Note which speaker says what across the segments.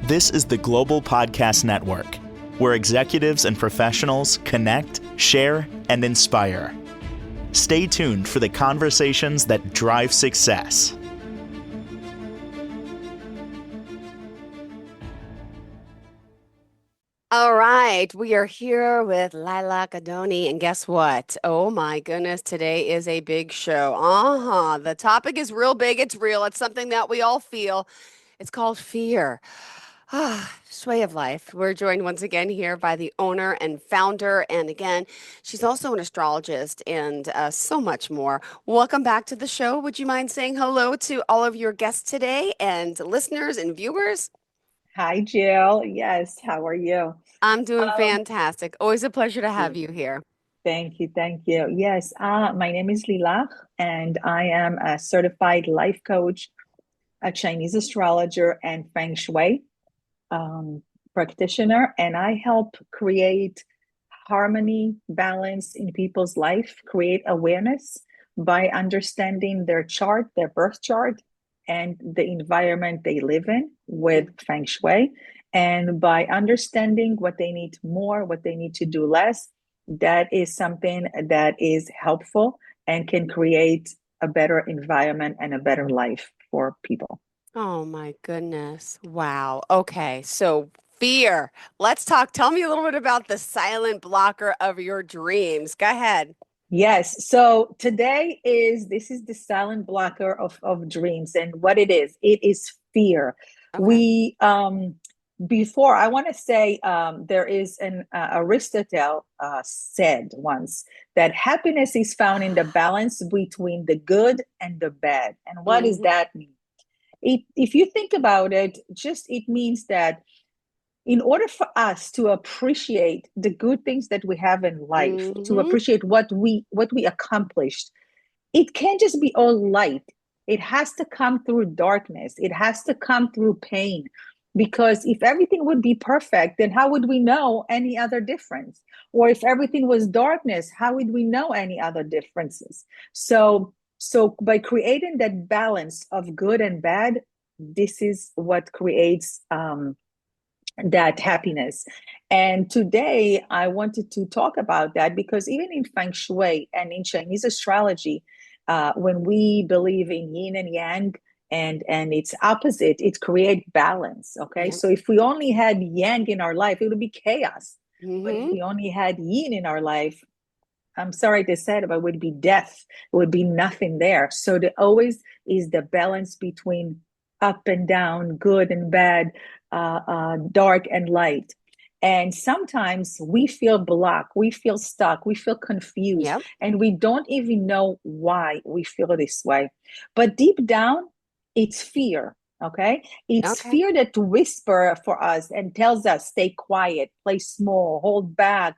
Speaker 1: This is the Global Podcast Network, where executives and professionals connect, share, and inspire. Stay tuned for the conversations that drive success.
Speaker 2: All right, we are here with Lilach Adoni, and guess what? Oh my goodness, today is a big show. The topic is real big, it's real, it's something that we all feel. It's called fear. Shui of Life. We're joined once again here by the owner and founder, and again, she's also an astrologist and so much more. Welcome back to the show. Would you mind saying hello to all of your guests today and listeners and viewers?
Speaker 3: Hi, Jill. Yes, how are you?
Speaker 2: I'm doing
Speaker 3: Um,
Speaker 2: fantastic. Always a pleasure to have
Speaker 3: Good.
Speaker 2: you here.
Speaker 3: Thank you, thank you. Yes, my name is Lilach, and I am a certified life coach, a Chinese astrologer, and Feng Shui um, practitioner, and I help create harmony, balance in people's life, create awareness by understanding their chart, their birth chart, and the environment they live in with Feng Shui. And by understanding what they need more, what they need to do less, that is something that is helpful and can create a better environment and a better life for people.
Speaker 2: Oh my goodness. Wow. Okay. So fear. Let's talk. Tell me a little bit about the silent blocker of your dreams. Go ahead.
Speaker 3: Yes. So today is this is the silent blocker of dreams. And what it is fear.
Speaker 2: Okay.
Speaker 3: We before I want to say there is an Aristotle said once that happiness is found in the balance between the good and the bad. And what does
Speaker 2: Hmm.
Speaker 3: that mean? If you think about it, just it means that in order for us to appreciate the good things that we have in life, to
Speaker 2: Hmm.
Speaker 3: appreciate what we accomplished, it can't just be all light. It has to come through darkness. It has to come through pain. Because if everything would be perfect, then how would we know any other difference? Or if everything was darkness, how would we know any other differences? So by creating that balance of good and bad, this is what creates that happiness. And today I wanted to talk about that because even in Feng Shui and in Chinese astrology, when we believe in yin and yang and its opposite, it creates balance. Okay.
Speaker 2: Yeah.
Speaker 3: So if we only had yang in our life, it would be chaos. But if
Speaker 2: Hmm.
Speaker 3: we only had yin in our life, I'm sorry to say it, but it would be death. It would be nothing there. So there always is the balance between up and down, good and bad, dark and light. And sometimes we feel blocked, we feel stuck, we feel confused,
Speaker 2: Yep.
Speaker 3: and we don't even know why we feel this way. But deep down, it's fear. Okay. It's
Speaker 2: Okay.
Speaker 3: fear that whisper for us and tells us, stay quiet, play small, hold back,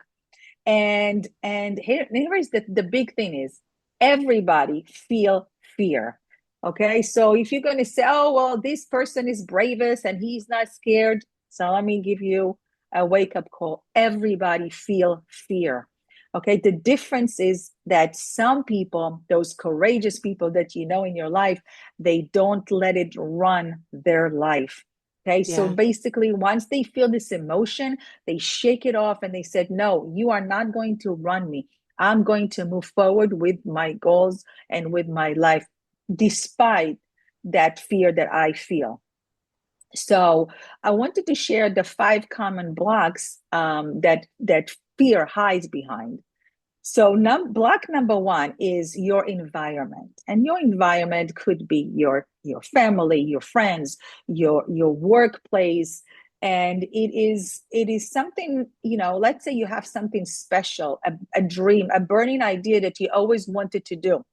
Speaker 3: and here is the big thing is everybody feel fear. Okay, so if you're going to say, oh well, this person is bravest and he's not scared, so let me give you a wake-up call. Everybody feel fear. Okay, the difference is that some people, those courageous people that you know in your life, they don't let it run their life. Okay, so
Speaker 2: Yeah.
Speaker 3: basically once they feel this emotion, they shake it off and they said, no, you are not going to run me. I'm going to move forward with my goals and with my life, despite that fear that I feel. So I wanted to share the 5 common blocks that fear hides behind. So block number 1 is your environment. And your environment could be your family, your friends, your workplace. And it is something, let's say you have something special, a dream, a burning idea that you always wanted to do.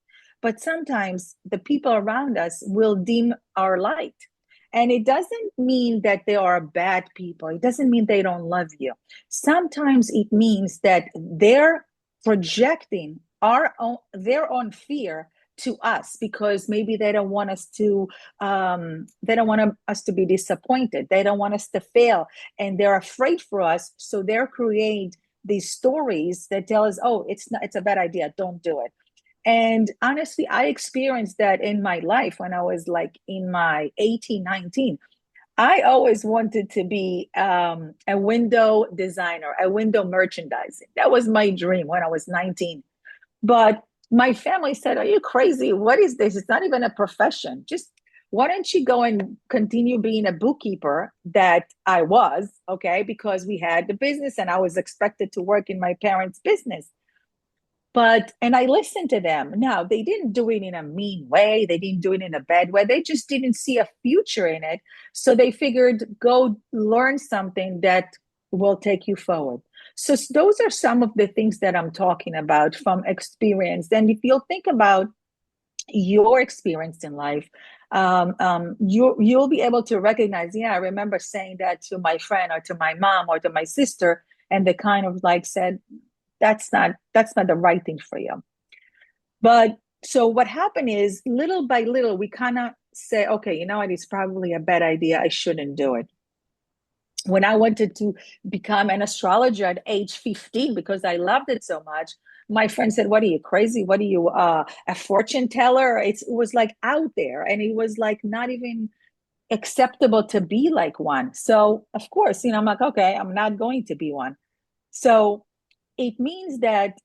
Speaker 3: But sometimes the people around us will dim our light. And it doesn't mean that they are bad people. It doesn't mean they don't love you. Sometimes it means that they're projecting their own fear to us because maybe they don't want us to us to be disappointed. They don't want us to fail, and they're afraid for us, so they're create these stories that tell us, oh, it's a bad idea, don't do it. And honestly, I experienced that in my life when I was like in my 18, 19. I always wanted to be a window designer, a window merchandising. That was my dream when I was 19. But my family said, "Are you crazy? What is this? It's not even a profession. Just why don't you go and continue being a bookkeeper?" That I was, okay, because we had the business and I was expected to work in my parents' business. And I listened to them. Now, they didn't do it in a mean way. They didn't do it in a bad way. They just didn't see a future in it. So they figured, go learn something that will take you forward. So those are some of the things that I'm talking about from experience. And if you'll think about your experience in life, you'll be able to recognize, yeah, I remember saying that to my friend or to my mom or to my sister, and they kind of like said, that's not the right thing for you. But so what happened is, little by little, we kind of say, okay, you know what, it's probably a bad idea. I shouldn't do it. When I wanted to become an astrologer at age 15, because I loved it so much, my friend said, "What are you, crazy? What are you, a fortune teller?" It was like out there, and it was like not even acceptable to be like one. So of course, I'm like, okay, I'm not going to be one. So it means that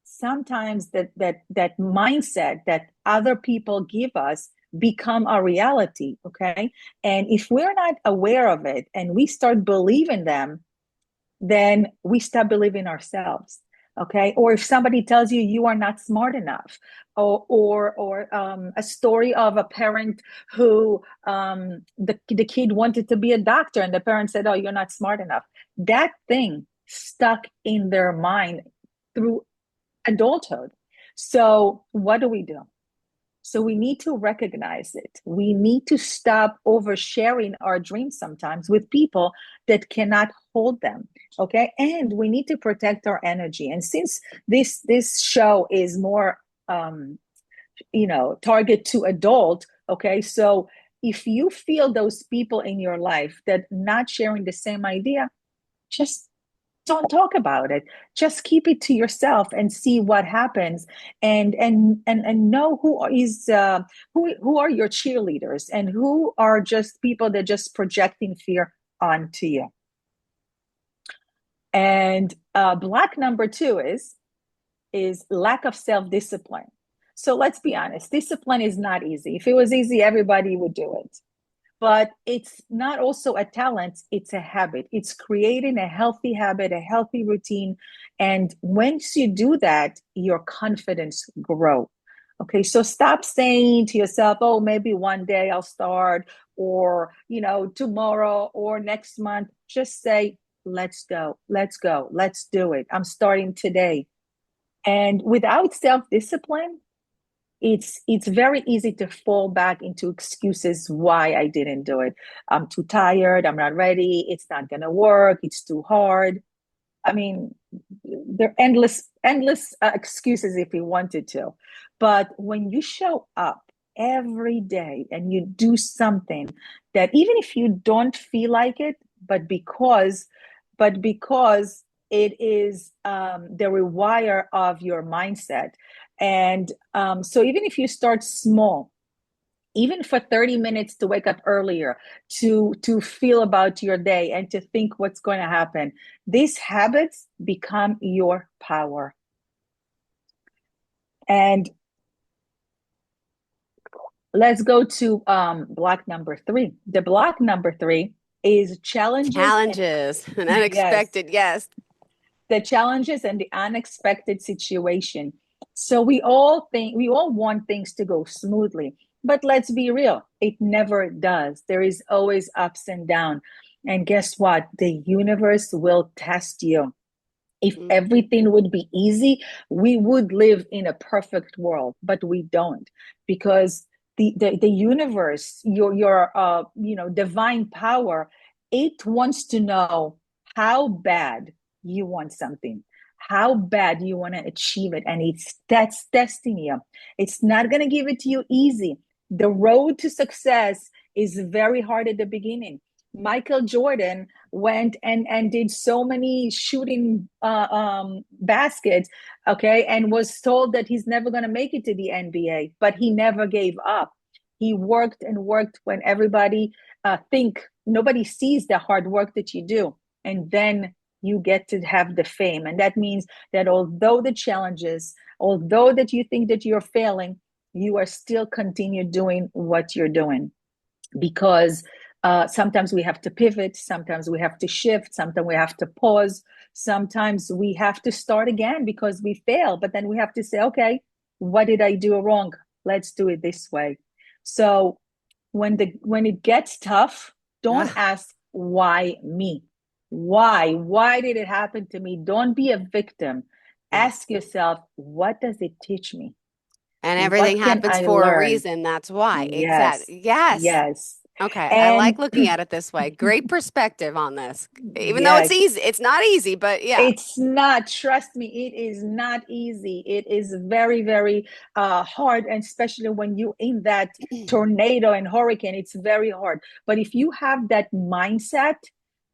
Speaker 3: sometimes that mindset that other people give us become our reality, okay? And if we're not aware of it and we start believing them, then we stop believing ourselves, okay? Or if somebody tells you you are not smart enough, or a story of a parent who, the kid wanted to be a doctor and the parent said, "Oh, you're not smart enough," that thing stuck in their mind through adulthood. So what do we do? So we need to recognize it. We need to stop oversharing our dreams sometimes with people that cannot hold them. Okay. And we need to protect our energy. And since this show is more target to adult, okay, so if you feel those people in your life that not sharing the same idea, just don't talk about it. Just keep it to yourself and see what happens, and know who are your cheerleaders and who are just people that just projecting fear onto you. And black number 2 is lack of self-discipline. So let's be honest, discipline is not easy. If it was easy, everybody would do it. But it's not also a talent, it's a habit. It's creating a healthy habit, a healthy routine. And once you do that, your confidence grow. Okay, so stop saying to yourself, "Oh, maybe one day I'll start," or, tomorrow or next month. Just say, "Let's go, let's go, let's do it. I'm starting today." And without self-discipline, it's very easy to fall back into excuses why I didn't do it. I'm too tired, I'm not ready, it's not going to work, it's too hard. I mean, there are endless excuses if you wanted to. But when you show up every day and you do something that, even if you don't feel like it, but because it is the rewire of your mindset. And so even if you start small, even for 30 minutes to wake up earlier, to feel about your day and to think what's going to happen, these habits become your power. And let's go to block number 3. The block number 3 is
Speaker 2: Challenges and unexpected. Yes.
Speaker 3: The challenges and the unexpected situation. So we all want things to go smoothly, but let's be real, it never does. There is always ups and downs. And guess what? The universe will test you. If everything would be easy, we would live in a perfect world, but we don't, because the universe, your divine power, it wants to know how bad you want something, how bad you want to achieve it, and that's testing you. It's not going to give it to you easy. The road to success is very hard at the beginning. Michael Jordan went and did so many shooting baskets, okay, and was told that he's never going to make it to the NBA, but he never gave up. He worked and worked when everybody think nobody sees the hard work that you do. And then you get to have the fame. And that means that although the challenges, although that you think that you're failing, you are still continue doing what you're doing, because sometimes we have to pivot, sometimes we have to shift, sometimes we have to pause, sometimes we have to start again because we fail, but then we have to say, okay, what did I do wrong? Let's do it this way. So when it gets tough, don't
Speaker 2: Ugh.
Speaker 3: ask why me. Why did it happen to me? Don't be a victim.
Speaker 2: Yeah.
Speaker 3: Ask yourself, what does it teach me?
Speaker 2: And everything
Speaker 3: What can
Speaker 2: happens
Speaker 3: I
Speaker 2: for a
Speaker 3: learn?
Speaker 2: reason. That's why.
Speaker 3: Yes,
Speaker 2: Exactly. Yes.
Speaker 3: yes.
Speaker 2: Okay. I like
Speaker 3: And
Speaker 2: looking at it this way. Great perspective on this. Even though it's
Speaker 3: yes,
Speaker 2: easy, it's not easy, but yeah.
Speaker 3: it's not, trust me, it is not easy. It is very, very hard. And especially when you're in that tornado and hurricane, it's very hard. But if you have that mindset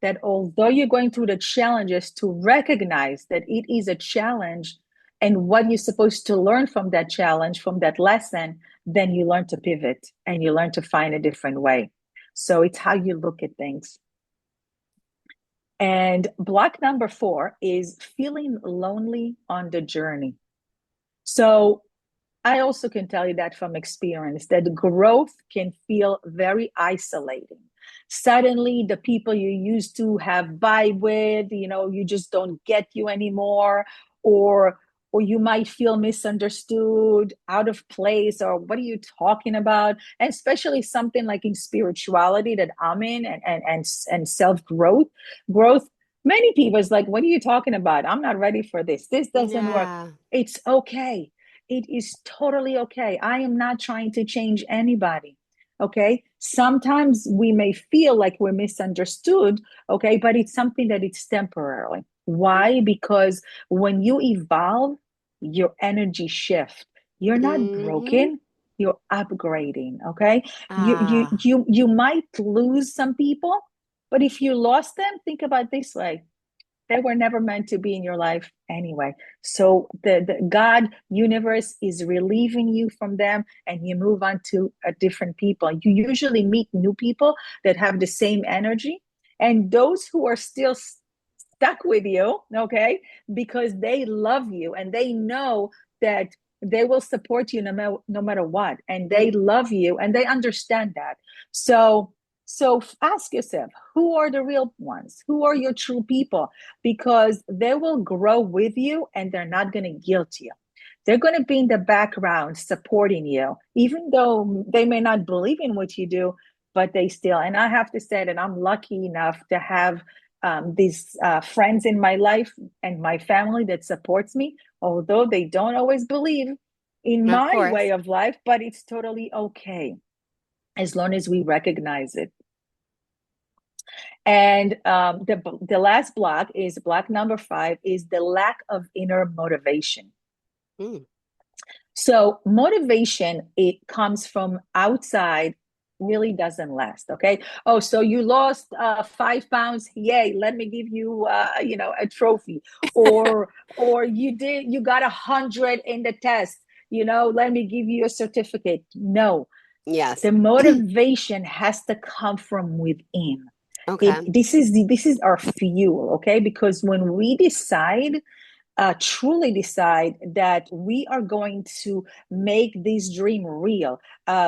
Speaker 3: that although you're going through the challenges, to recognize that it is a challenge and what you're supposed to learn from that challenge, from that lesson, then you learn to pivot and you learn to find a different way. So it's how you look at things. And block number 4 is feeling lonely on the journey. So I also can tell you that from experience, that growth can feel very isolating. Suddenly, the people you used to have vibe with, you just don't get you anymore, or or you might feel misunderstood, out of place, or what are you talking about? And especially something like in spirituality that I'm in, and self growth. Many people is like, what are you talking about? I'm not ready for this. This doesn't work.
Speaker 2: Yeah.
Speaker 3: It's okay. It is totally okay. I am not trying to change anybody. Okay. Sometimes we may feel like we're misunderstood. Okay. But it's something that it's temporarily. Why? Because when you evolve, your energy shift. You're not
Speaker 2: Mm-hmm.
Speaker 3: broken. You're upgrading. Okay.
Speaker 2: Ah.
Speaker 3: You might lose some people, but if you lost them, think about this way: they were never meant to be in your life anyway. So the God universe is relieving you from them, and you move on to a different people. You usually meet new people that have the same energy, and those who are still stuck with you, okay, because they love you and they know that they will support you no matter what, and they
Speaker 2: Mm.
Speaker 3: love you and they understand that. So ask yourself, who are the real ones? Who are your true people? Because they will grow with you and they're not going to guilt you. They're going to be in the background supporting you, even though they may not believe in what you do, but they still. And I have to say that I'm lucky enough to have these friends in my life and my family that supports me, although they don't always believe in
Speaker 2: Of
Speaker 3: my way
Speaker 2: course.
Speaker 3: of life, but it's totally okay as long as we recognize it. And the last block is block number 5, is the lack of inner motivation.
Speaker 2: Mm.
Speaker 3: So motivation, it comes from outside, really doesn't last. Okay. Oh, so you lost 5 pounds. Yay. Let me give you, a trophy, or you got 100 in the test. Let me give you a certificate. No,
Speaker 2: Yes.
Speaker 3: the motivation has to come from within.
Speaker 2: Okay.
Speaker 3: This is our fuel. Okay. Because when we truly decide that we are going to make this dream real.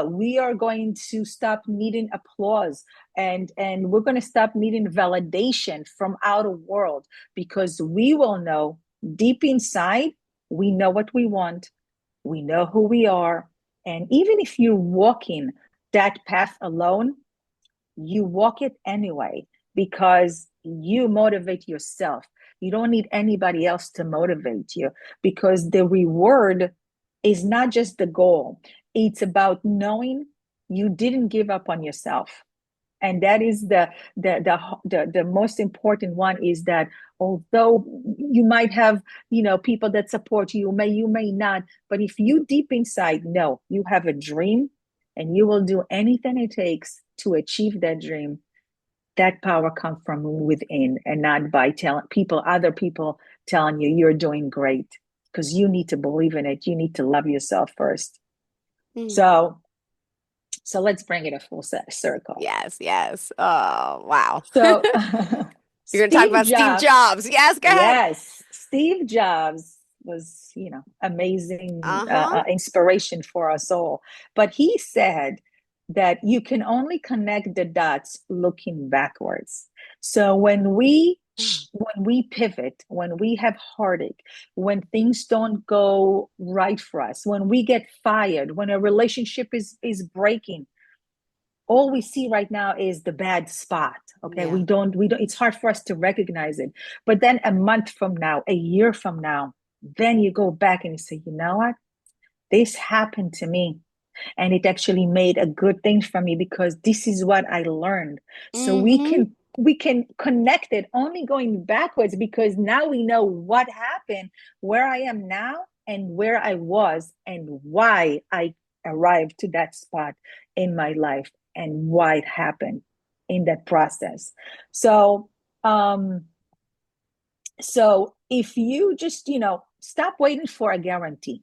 Speaker 3: We are going to stop needing applause, and we're going to stop needing validation from outer world, because we will know deep inside, we know what we want, we know who we are. And even if you're walking that path alone, you walk it anyway, because you motivate yourself. You don't need anybody else to motivate you, because the reward is not just the goal. It's about knowing you didn't give up on yourself. And that is the most important one, is that although you might have people that support you, you may not, but if you deep inside know you have a dream and you will do anything it takes to achieve that dream, that power comes from within, and not by other people telling you you're doing great, because you need to believe in it. You need to love yourself first.
Speaker 2: Mm.
Speaker 3: So So let's bring it a full circle.
Speaker 2: Yes, yes. Oh, wow.
Speaker 3: So
Speaker 2: You're going to talk
Speaker 3: Steve
Speaker 2: about Steve
Speaker 3: Jobs,
Speaker 2: Jobs. Yes, go ahead.
Speaker 3: yes, Steve Jobs was, amazing
Speaker 2: Uh-huh.
Speaker 3: inspiration for us all. But he said that you can only connect the dots looking backwards. So when we pivot, when we have heartache, when things don't go right for us, when we get fired, when a relationship is breaking, all we see right now is the bad spot. Okay,
Speaker 2: Yeah.
Speaker 3: we don't it's hard for us to recognize it. But then a month from now, a year from now, then you go back and you say, you know what, this happened to me, and it actually made a good thing for me because this is what I learned. So we
Speaker 2: Mm-hmm.
Speaker 3: can connect it only going backwards, because now we know what happened, where I am now, and where I was, and why I arrived to that spot in my life, and why it happened in that process. So um so if you just, stop waiting for a guarantee,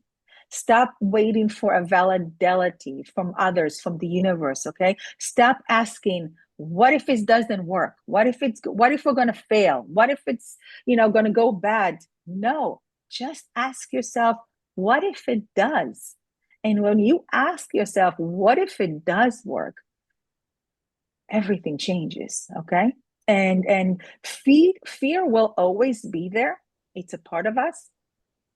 Speaker 3: stop waiting for a validity from others, from the universe, okay? Stop asking, what if it doesn't work? What if we're going to fail? What if it's, going to go bad? No, just ask yourself, what if it does? And when you ask yourself, what if it does work? Everything changes, okay? And fear will always be there. It's a part of us.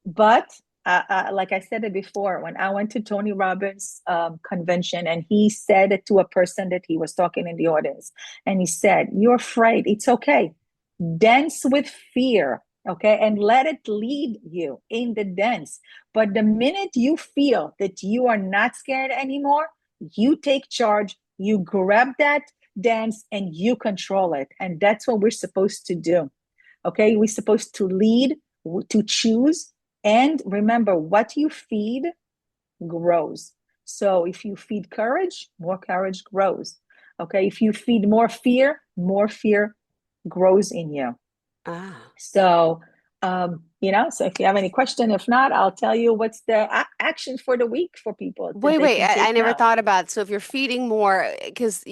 Speaker 3: But like I said it before, when I went to Tony Robbins' convention, and he said it to a person that he was talking in the audience, and he said, you're afraid, it's okay, dance with fear, okay, and let it lead you in the dance. But the minute you feel that you are not scared anymore, you take charge, you grab that dance, and you control it. And that's what we're supposed to do, okay? We're supposed to lead, to choose. And remember, what you feed grows. So if you feed courage, more courage grows. Okay, if you feed more fear grows in you.
Speaker 2: Ah.
Speaker 3: So, so if you have any question, if not, I'll tell you what's the action for the week for people that
Speaker 2: Wait,
Speaker 3: they
Speaker 2: wait.
Speaker 3: can
Speaker 2: I
Speaker 3: take
Speaker 2: never
Speaker 3: now.
Speaker 2: thought about, so if you're feeding more, because,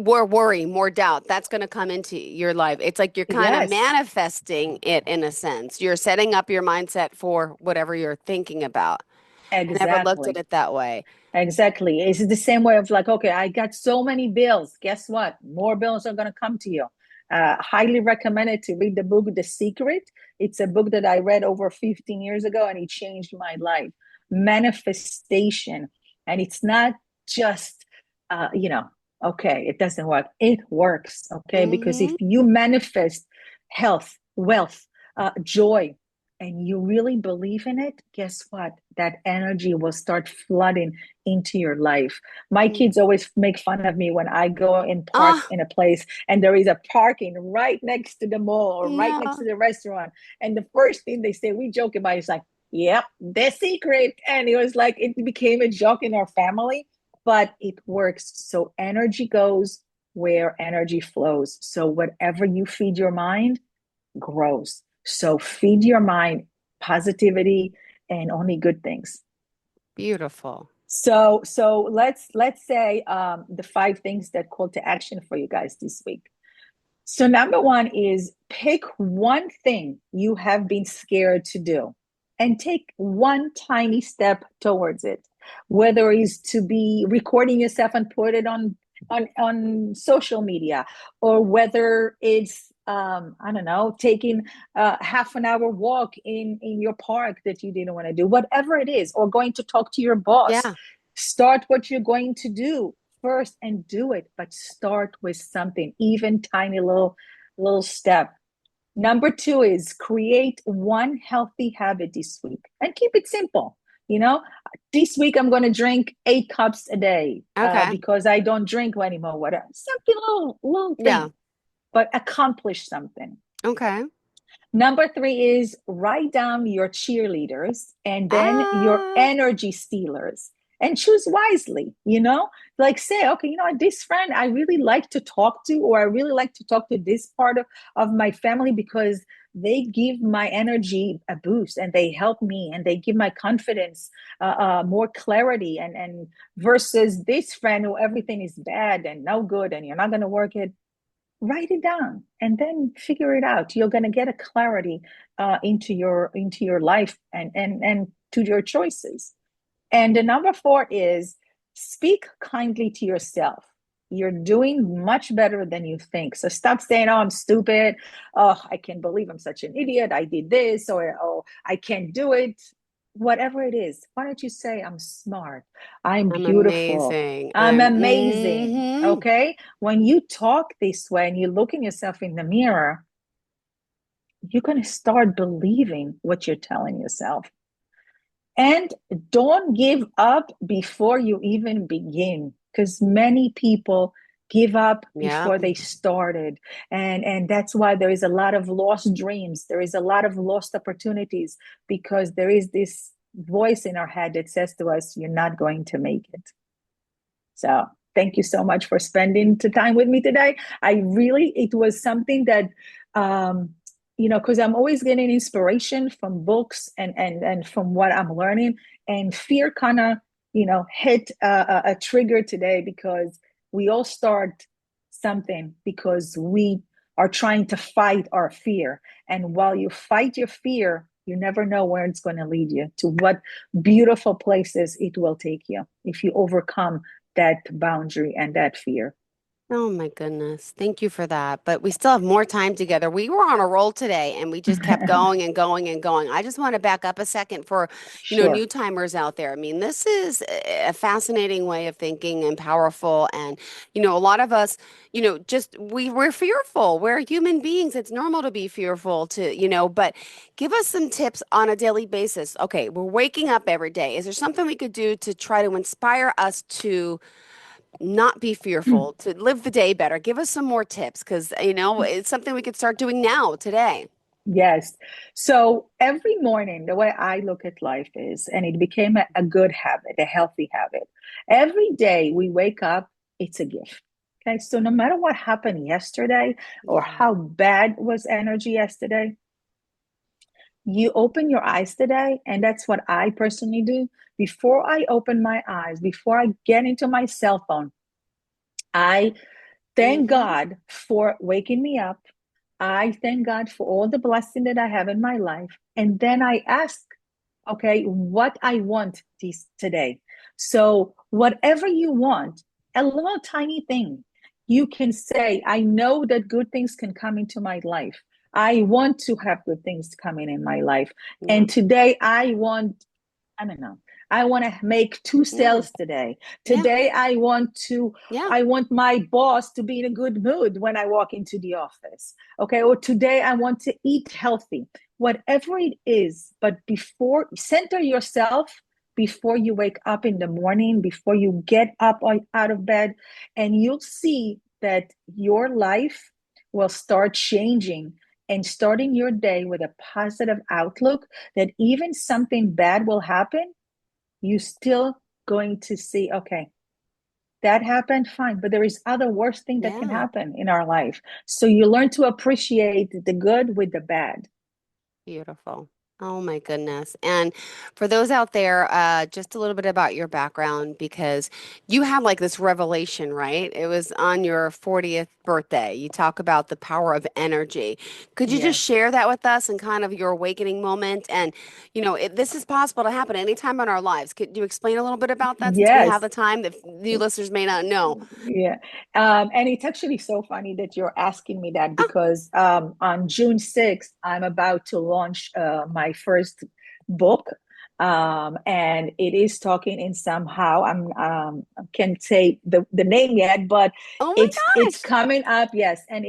Speaker 2: more worry, more doubt, that's going to come into your life. It's like you're kind of
Speaker 3: Yes,
Speaker 2: manifesting it in a sense. You're setting up your mindset for whatever you're thinking about. I never looked at
Speaker 3: exactly.
Speaker 2: it that way.
Speaker 3: Exactly. It's the same way of like, okay, I got so many bills. Guess what? More bills are going to come to you. Highly recommended to read the book, The Secret. It's a book that I read over 15 years ago, and it changed my life. Manifestation. And it's not just, okay, it doesn't work. It works, okay? Because if
Speaker 2: Mm-hmm.
Speaker 3: you manifest health, wealth, joy, and you really believe in it, guess what? That energy will start flooding into your life. My kids always make fun of me when I go and park
Speaker 2: Ah,
Speaker 3: in a place and there is a parking right next to the mall or right next to
Speaker 2: no.
Speaker 3: the restaurant. And the first thing they say, we joke about it, is like, yep, the secret. And it was like, it became a joke in our family, but it works. So energy goes where energy flows. So whatever you feed your mind grows. So feed your mind positivity and only good things.
Speaker 2: Beautiful.
Speaker 3: So let's say the 5 things that call to action for you guys this week. So number one is pick one thing you have been scared to do and take one tiny step towards it. Whether it's to be recording yourself and put it on social media, or whether it's I don't know, taking a half an hour walk in your park that you didn't want to do, whatever it is, or going to talk to your boss.
Speaker 2: Yeah.
Speaker 3: Start what you're going to do first and do it, but start with something, even tiny little step. Number two is create one healthy habit this week and keep it simple. You know, this week I'm going to drink 8 cups a day
Speaker 2: Okay.
Speaker 3: because I don't drink anymore. Whatever, something little
Speaker 2: Yeah.
Speaker 3: thing, but accomplish something.
Speaker 2: Okay.
Speaker 3: Number three is write down your cheerleaders and then your
Speaker 2: Ah,
Speaker 3: energy stealers, and choose wisely, like say, okay, this friend I really like to talk to, or I really like to talk to this part of my family because they give my energy a boost and they help me and they give my confidence more clarity, and versus this friend who everything is bad and no good and you're not going to work it. Write it down and then figure it out. You're going to get a clarity into your life and to your choices. And the number 4 is speak kindly to yourself. You're doing much better than you think. So stop saying, oh, I'm stupid. Oh, I can't believe I'm such an idiot. I did this, or oh, I can't do it. Whatever it is, why don't you say, I'm smart, I'm
Speaker 2: I'm
Speaker 3: beautiful,
Speaker 2: amazing.
Speaker 3: I'm amazing. Okay. When you talk this way and you look in yourself in the mirror, you're going to start believing what you're telling yourself. And don't give up before you even begin, because many people give up
Speaker 2: Yeah.
Speaker 3: before they started. And that's why there is a lot of lost dreams. There is a lot of lost opportunities, because there is this voice in our head that says to us, you're not going to make it. So thank you so much for spending the time with me today. It was something that, because I'm always getting inspiration from books and from what I'm learning. And fear kind of, hit a trigger today, because we all start something because we are trying to fight our fear. And while you fight your fear, you never know where it's going to lead you, to what beautiful places it will take you if you overcome that boundary and that fear.
Speaker 2: Oh my goodness. Thank you for that. But we still have more time together. We were on a roll today and we just kept going and going and going. I just want to back up a second for,
Speaker 3: Sure.
Speaker 2: new timers out there. I mean, this is a fascinating way of thinking and powerful. And, a lot of us, we're fearful. We're human beings. It's normal to be fearful but give us some tips on a daily basis. Okay, we're waking up every day. Is there something we could do to try to inspire us to not be fearful, to live the day better? Give us some more tips, because it's something we could start doing now, today.
Speaker 3: Yes. So every morning, the way I look at life is, and it became a good habit, a healthy habit. Every day we wake up, it's a gift. Okay. So no matter what happened yesterday or
Speaker 2: Yeah.
Speaker 3: how bad was energy yesterday, you open your eyes today. And that's what I personally do. Before I open my eyes, before I get into my cell phone, I thank
Speaker 2: Hmm.
Speaker 3: God for waking me up. I thank God for all the blessing that I have in my life. And then I ask, okay, what I want today. So, whatever you want, a little tiny thing, you can say, I know that good things can come into my life. I want to have good things coming in my life.
Speaker 2: Yeah.
Speaker 3: And today I don't know. I want to make 2
Speaker 2: Yeah.
Speaker 3: sales today.
Speaker 2: Yeah.
Speaker 3: Today
Speaker 2: Yeah.
Speaker 3: I want my boss to be in a good mood when I walk into the office. Okay. Or today I want to eat healthy. Whatever it is, but before, center yourself before you wake up in the morning, before you get up out of bed, and you'll see that your life will start changing, and starting your day with a positive outlook, that even something bad will happen, you still going to see, okay, that happened, fine, but there is other worse thing that can
Speaker 2: Yeah.
Speaker 3: happen in our life. So you learn to appreciate the good with the bad.
Speaker 2: Beautiful. Oh my goodness. And for those out there, just a little bit about your background, because you had like this revelation, right? It was on your 40th birthday. You talk about the power of energy. Could you just
Speaker 3: Yes.
Speaker 2: share that with us and kind of your awakening moment? And, this is possible to happen anytime in our lives. Could you explain a little bit about that, since we have
Speaker 3: Yes.
Speaker 2: the time that new listeners may not know?
Speaker 3: Yeah. And it's actually so funny that you're asking me that,
Speaker 2: Ah,
Speaker 3: because on June 6th, I'm about to launch my first book. And it is talking in somehow, I can't say the name yet, but
Speaker 2: oh my
Speaker 3: it's
Speaker 2: gosh.
Speaker 3: coming up. Yes. And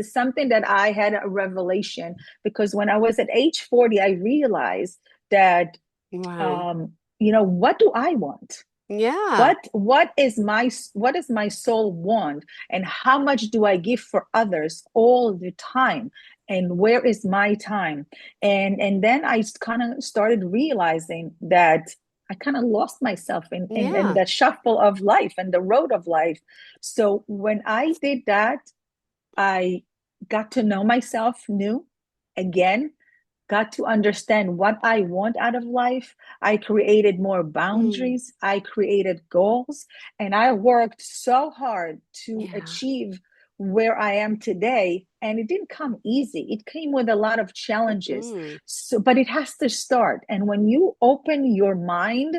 Speaker 3: something that I had a revelation, because when I was at age 40, I realized that,
Speaker 2: Wow.
Speaker 3: what do I want?
Speaker 2: Yeah.
Speaker 3: What does my soul want, and how much do I give for others all the time, and where is my time? And then I kind of started realizing that I kind of lost myself in
Speaker 2: Yeah.
Speaker 3: the shuffle of life and the road of life. So when I did that, I got to know myself new again, got to understand what I want out of life. I created more
Speaker 2: Mm.
Speaker 3: boundaries. I created goals, and I worked so hard to
Speaker 2: Yeah.
Speaker 3: achieve where I am today. And it didn't come easy. It came with a lot of challenges.
Speaker 2: Mm-mm.
Speaker 3: So, but it has to start. And when you open your mind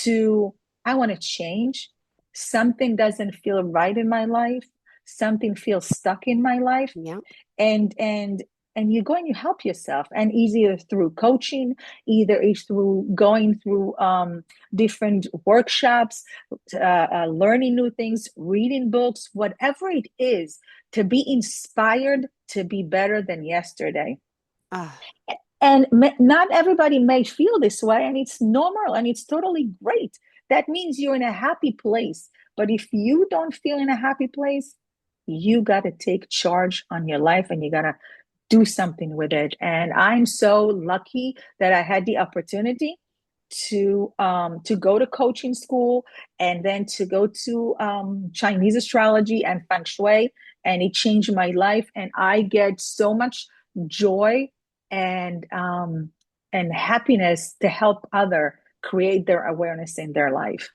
Speaker 3: to, I want to change, something doesn't feel right in my life, something feels stuck in my life,
Speaker 2: Yeah.
Speaker 3: and you go and you help yourself, and easier through coaching, either is through going through different workshops, learning new things, reading books, whatever it is, to be inspired to be better than yesterday.
Speaker 2: Ah,
Speaker 3: And not everybody may feel this way, and it's normal and it's totally great. That means you're in a happy place. But if you don't feel in a happy place, you got to take charge on your life, and you got to do something with it. And I'm so lucky that I had the opportunity to go to coaching school, and then to go to Chinese astrology and Feng Shui, and it changed my life. And I get so much joy and happiness to help other create their awareness in their life.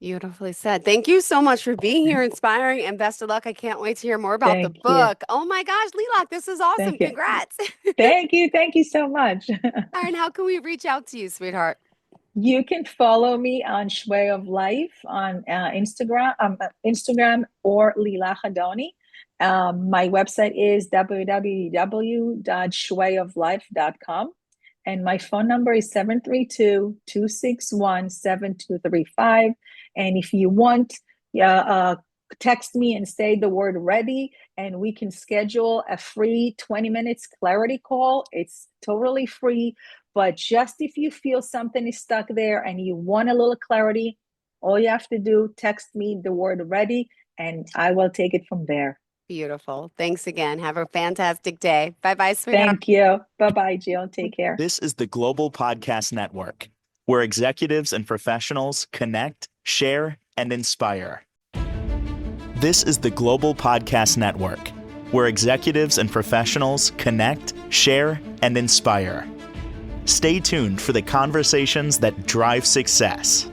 Speaker 2: beautifully said. Thank you so much for being here, inspiring, and best of luck. I can't wait to hear more about the
Speaker 3: Thank you.
Speaker 2: book. Oh my gosh, Lilach, this is awesome.
Speaker 3: Thank you.
Speaker 2: Congrats.
Speaker 3: Thank you. Thank you so much.
Speaker 2: And how can we reach out to you, sweetheart?
Speaker 3: You can follow me on Shui of Life on Instagram or Lilach Adoni. My website is www.shuioflife.com. And my phone number is 732-261-7235. And if you want, text me and say the word ready, and we can schedule a free 20 minutes clarity call. It's totally free. But just if you feel something is stuck there and you want a little clarity, all you have to do, text me the word ready, and I will take it from there.
Speaker 2: Beautiful. Thanks again. Have a fantastic day. Bye bye, sweetheart.
Speaker 3: Thank you. Bye-bye, Jill. Take care.
Speaker 1: This is the Global Podcast Network, where executives and professionals connect, share, and inspire. This is the Global Podcast Network, where executives and professionals connect, share, and inspire. Stay tuned for the conversations that drive success.